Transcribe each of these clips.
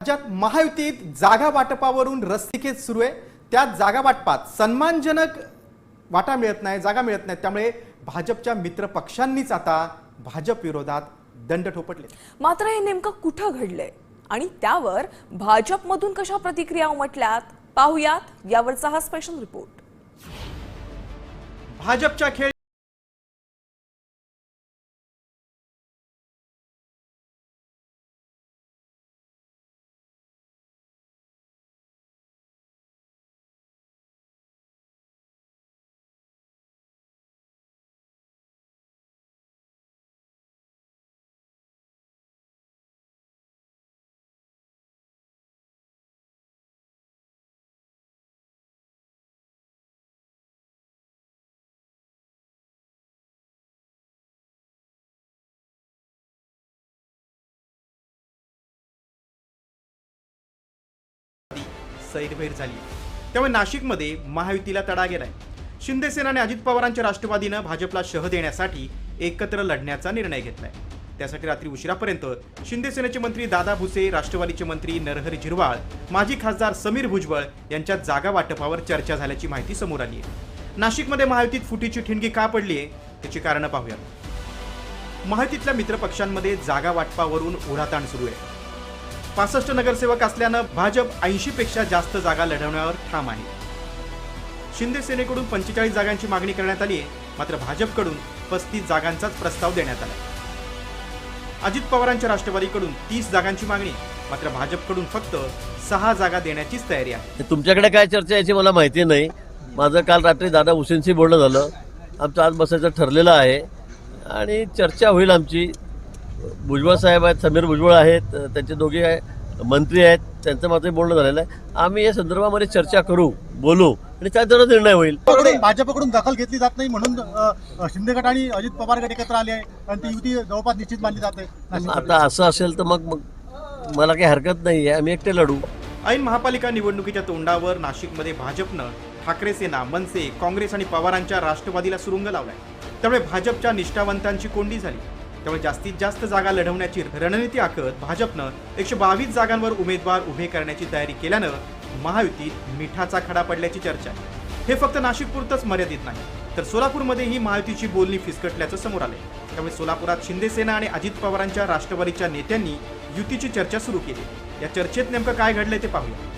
राज्यात महायुतीत जागा वाटपावरून रस्तिकेत सुरू आहे। त्या जागा वाटपात सन्मानजनक वाटा मिळत नाही, जागा मिळत नाही। त्यामुळे भाजपच्या मित्र पक्षांनीच आता भाजप विरोधात दंड ठोपटले। मात्र हे नेमकं कुठं घडलंय आणि त्यावर भाजपमधून कशा प्रतिक्रिया उमटल्यात पाहूयात यावरचा हा स्पेशल रिपोर्ट। भाजपच्या खेळ सैरभैर झाली। त्यामुळे नाशिकमध्ये महायुतीला तडा गेलाय। शिंदे सेना आणि अजित पवारांच्या राष्ट्रवादीनं भाजपला शह देण्यासाठी एकत्र लढण्याचा निर्णय घेतलाय। त्यासाठी रात्री उशिरापर्यंत शिंदे सेनेचे मंत्री दादा भुसे, राष्ट्रवादीचे मंत्री नरहरी झिरवाळ, माजी खासदार समीर भुजबळ यांच्या जागा वाटपावर चर्चा झाल्याची माहिती समोर आली आहे। नाशिकमध्ये महायुतीत फुटीची ठिणगी का पडली आहे त्याची कारणं पाहूयात। महायुतीतल्या मित्रपक्षांमध्ये जागा वाटपावरून ओढाताण सुरू आहे। 65 नगरसेवक असल्यानं भाजप 80 पेक्षा जास्त जागा लढवण्यावर ठाम आहे। शिंदे सेनेकडून 45 जागांची मागणी करण्यात आली आहे, मात्र भाजपकडून 35 जागांचाच प्रस्ताव देण्यात आला। अजित पवारांच्या राष्ट्रवादीकडून 30 जागांची मागणी, मात्र भाजपकडून फक्त 6 जागा देण्याचीच तयारी आहे। तुमच्याकडे काय चर्चा याची मला माहिती नाही। माझं काल रात्री दादा हुसेनशी बोलणं झालं। आमचं आज बसायचं ठरलेलं आहे आणि चर्चा होईल आमची। भुजबळ साहेब आहेत, समीर भुजबळ आहेत, त्यांचे दोघे मंत्री आहेत, त्यांचं माझं बोलणं झालेलं आहे। आम्ही या संदर्भामध्ये चर्चा करू, बोलू आणि त्याच्यावर निर्णय होईल। भाजपकडून दखल घेतली जात नाही म्हणून शिंदे गट आणि अजित पवार गट एकत्र आले आहे आणि ती युती जवळपास निश्चित मानली जाते। आता असं असेल तर मग मला काही हरकत नाही आहे, आम्ही एकटे लढू। ऐन महापालिका निवडणुकीच्या तोंडावर नाशिकमध्ये भाजपनं ठाकरे सेना, मनसे, काँग्रेस आणि पवारांच्या राष्ट्रवादीला सुरुंग लावलाय। त्यामुळे भाजपच्या निष्ठावंतांची कोंडी झाली। त्यामुळे जास्तीत जास्त जागा लढवण्याची रणनीती आखत भाजपनं 122 जागांवर उमेदवार उभे करण्याची तयारी केल्यानं महायुतीत मिठाचा खडा पडल्याची चर्चा आहे। हे फक्त नाशिकपुरतच मर्यादित नाही, तर सोलापूरमध्येही महायुतीची बोलणी फिसकटल्याचं समोर आलंय। त्यामुळे सोलापुरात शिंदे सेना आणि अजित पवारांच्या राष्ट्रवादीच्या नेत्यांनी युतीची चर्चा सुरू केली। या चर्चेत नेमकं काय घडलंय ते पाहूया।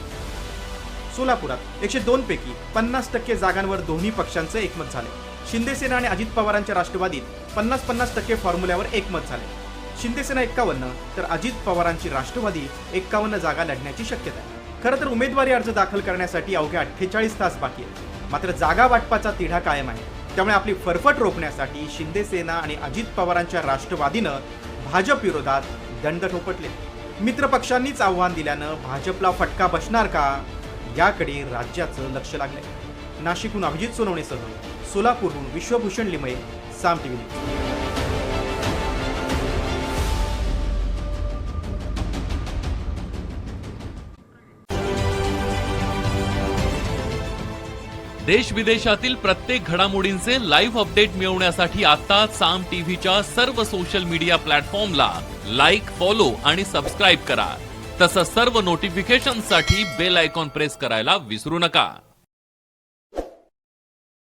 सोलापुरात 102 पैकी 50% जागांवर दोन्ही पक्षांचं एकमत झाले। शिंदे सेना आणि अजित पवारांच्या राष्ट्रवादीत 50-50% फॉर्म्युल्यावर एकमत झाले। शिंदे सेना 51 तर अजित पवारांची राष्ट्रवादी 51 जागा लढण्याची शक्यता आहे। खरं तर उमेदवारी अर्ज दाखल करण्यासाठी अवघ्या 48 तास बाकी आहेत, मात्र जागा वाटपाचा तिढा कायम आहे। त्यामुळे आपली फरफट रोखण्यासाठी शिंदे सेना आणि अजित पवारांच्या राष्ट्रवादीनं भाजप विरोधात दंड ठोपटले। मित्रपक्षांनीच आव्हान दिल्यानं भाजपला फटका बसणार का याकडे राज्याचं लक्ष लागलंय। नाशिकहून अभिजित सोनवणेसह सोलापूरहून विश्वभूषण लिमये, साम टीव्ही। देश विदेशातील प्रत्येक घडामोडींचे लाईव्ह अपडेट मिळवण्यासाठी आता साम टीव्हीच्या सर्व सोशल मीडिया प्लॅटफॉर्मला लाईक, फॉलो आणि सबस्क्राईब करा। तसंच सर्व नोटिफिकेशनसाठी बेल आयकॉन प्रेस करायला विसरू नका।